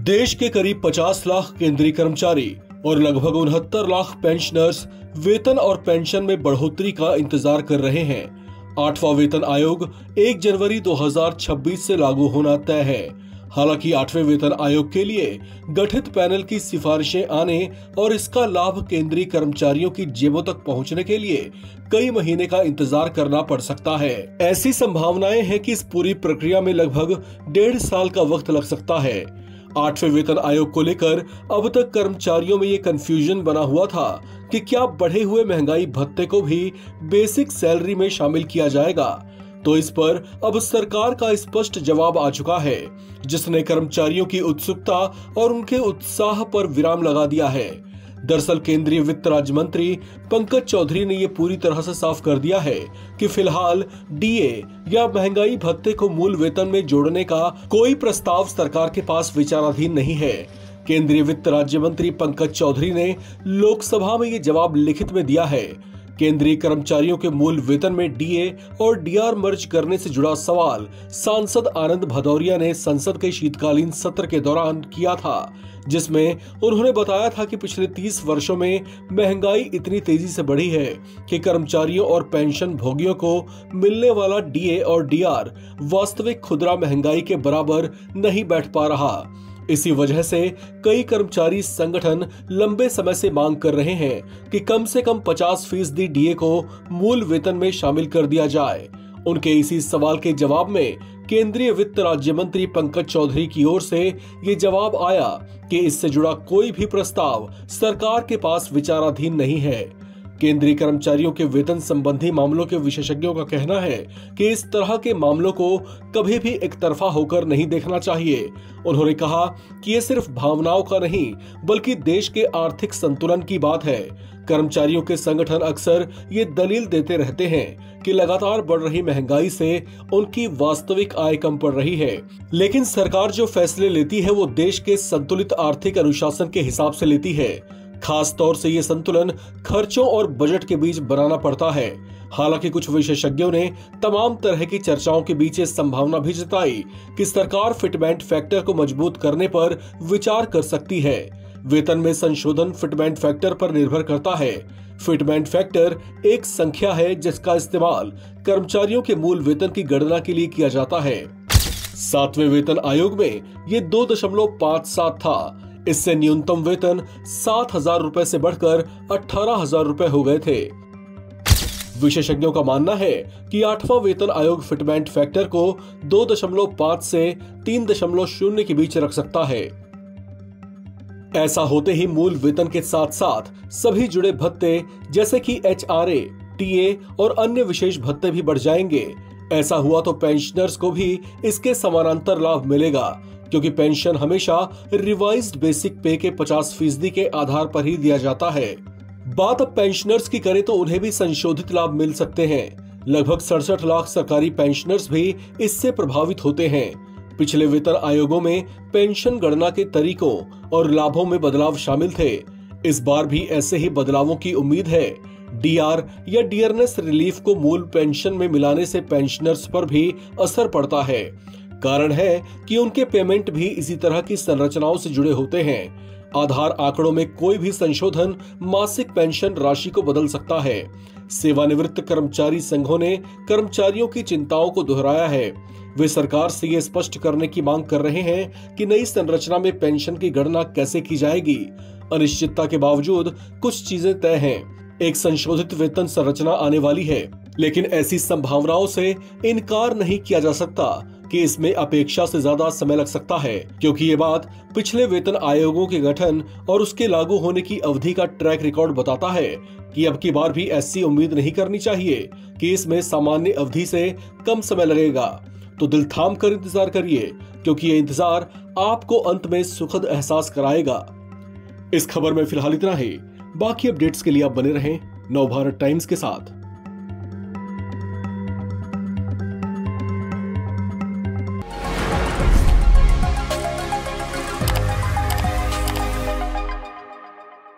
देश के करीब 50 लाख केंद्रीय कर्मचारी और लगभग 69 लाख पेंशनर्स वेतन और पेंशन में बढ़ोतरी का इंतजार कर रहे हैं। 8वां वेतन आयोग 1 जनवरी 2026 से लागू होना तय है। हालांकि 8वें वेतन आयोग के लिए गठित पैनल की सिफारिशें आने और इसका लाभ केंद्रीय कर्मचारियों की जेबों तक पहुंचने के लिए कई महीने का इंतजार करना पड़ सकता है। ऐसी संभावनाएं हैं कि इस पूरी प्रक्रिया में लगभग 1.5 साल का वक्त लग सकता है। 8वें वेतन आयोग को लेकर अब तक कर्मचारियों में ये कंफ्यूजन बना हुआ था कि क्या बढ़े हुए महंगाई भत्ते को भी बेसिक सैलरी में शामिल किया जाएगा। तो इस पर अब सरकार का स्पष्ट जवाब आ चुका है, जिसने कर्मचारियों की उत्सुकता और उनके उत्साह पर विराम लगा दिया है। दरअसल केंद्रीय वित्त राज्य मंत्री पंकज चौधरी ने ये पूरी तरह से साफ कर दिया है कि फिलहाल डीए या महंगाई भत्ते को मूल वेतन में जोड़ने का कोई प्रस्ताव सरकार के पास विचाराधीन नहीं है। केंद्रीय वित्त राज्य मंत्री पंकज चौधरी ने लोकसभा में ये जवाब लिखित में दिया है। केंद्रीय कर्मचारियों के मूल वेतन में डीए और डीआर मर्ज करने से जुड़ा सवाल सांसद आनंद भदौरिया ने संसद के शीतकालीन सत्र के दौरान किया था, जिसमें उन्होंने बताया था कि पिछले 30 वर्षों में महंगाई इतनी तेजी से बढ़ी है कि कर्मचारियों और पेंशन भोगियों को मिलने वाला डीए और डीआर वास्तविक खुदरा महंगाई के बराबर नहीं बैठ पा रहा। इसी वजह से कई कर्मचारी संगठन लंबे समय से मांग कर रहे हैं कि कम से कम 50% डीए को मूल वेतन में शामिल कर दिया जाए। उनके इसी सवाल के जवाब में केंद्रीय वित्त राज्य मंत्री पंकज चौधरी की ओर से ये जवाब आया कि इससे जुड़ा कोई भी प्रस्ताव सरकार के पास विचाराधीन नहीं है। केंद्रीय कर्मचारियों के वेतन संबंधी मामलों के विशेषज्ञों का कहना है कि इस तरह के मामलों को कभी भी एक तरफा होकर नहीं देखना चाहिए। उन्होंने कहा कि ये सिर्फ भावनाओं का नहीं बल्कि देश के आर्थिक संतुलन की बात है। कर्मचारियों के संगठन अक्सर ये दलील देते रहते हैं कि लगातार बढ़ रही महंगाई से उनकी वास्तविक आय कम पड़ रही है, लेकिन सरकार जो फैसले लेती है वो देश के संतुलित आर्थिक अनुशासन के हिसाब से लेती है। खास तौर से ये संतुलन खर्चों और बजट के बीच बनाना पड़ता है। हालांकि कुछ विशेषज्ञों ने तमाम तरह की चर्चाओं के बीच ये संभावना भी जताई कि सरकार फिटमेंट फैक्टर को मजबूत करने पर विचार कर सकती है। वेतन में संशोधन फिटमेंट फैक्टर पर निर्भर करता है। फिटमेंट फैक्टर एक संख्या है जिसका इस्तेमाल कर्मचारियों के मूल वेतन की गणना के लिए किया जाता है। 7वें वेतन आयोग में ये 2.57 था। इससे न्यूनतम वेतन 7,000 रुपए से बढ़कर 18,000 रुपए हो गए थे। विशेषज्ञों का मानना है कि 8वां वेतन आयोग फिटमेंट फैक्टर को 2.5 से 3.0 के बीच रख सकता है। ऐसा होते ही मूल वेतन के साथ साथ सभी जुड़े भत्ते जैसे कि एचआरए, टीए और अन्य विशेष भत्ते भी बढ़ जाएंगे। ऐसा हुआ तो पेंशनर्स को भी इसके समानांतर लाभ मिलेगा, क्योंकि पेंशन हमेशा रिवाइज्ड बेसिक पे के 50% के आधार पर ही दिया जाता है। बात अब पेंशनर्स की करें तो उन्हें भी संशोधित लाभ मिल सकते हैं। लगभग 67 लाख सरकारी पेंशनर्स भी इससे प्रभावित होते हैं। पिछले वेतन आयोगों में पेंशन गणना के तरीकों और लाभों में बदलाव शामिल थे। इस बार भी ऐसे ही बदलावों की उम्मीद है। डीआर या डियरनेस रिलीफ को मूल पेंशन में मिलाने से पेंशनर्स पर भी असर पड़ता है। कारण है कि उनके पेमेंट भी इसी तरह की संरचनाओं से जुड़े होते हैं। आधार आंकड़ों में कोई भी संशोधन मासिक पेंशन राशि को बदल सकता है। सेवानिवृत्त कर्मचारी संघों ने कर्मचारियों की चिंताओं को दोहराया है। वे सरकार से ये स्पष्ट करने की मांग कर रहे हैं कि नई संरचना में पेंशन की गणना कैसे की जाएगी। अनिश्चितता के बावजूद कुछ चीजें तय हैं। एक संशोधित वेतन संरचना आने वाली है, लेकिन ऐसी संभावनाओं से इनकार नहीं किया जा सकता कि इसमें अपेक्षा से ज्यादा समय लग सकता है, क्योंकि ये बात पिछले वेतन आयोगों के गठन और उसके लागू होने की अवधि का ट्रैक रिकॉर्ड बताता है कि अब की बार भी ऐसी उम्मीद नहीं करनी चाहिए कि इसमें सामान्य अवधि से कम समय लगेगा। तो दिल थाम कर इंतजार करिए, क्योंकि ये इंतजार आपको अंत में सुखद एहसास कराएगा। इस खबर में फिलहाल इतना ही। बाकी अपडेट्स के लिए आप बने रहें नवभारत टाइम्स के साथ।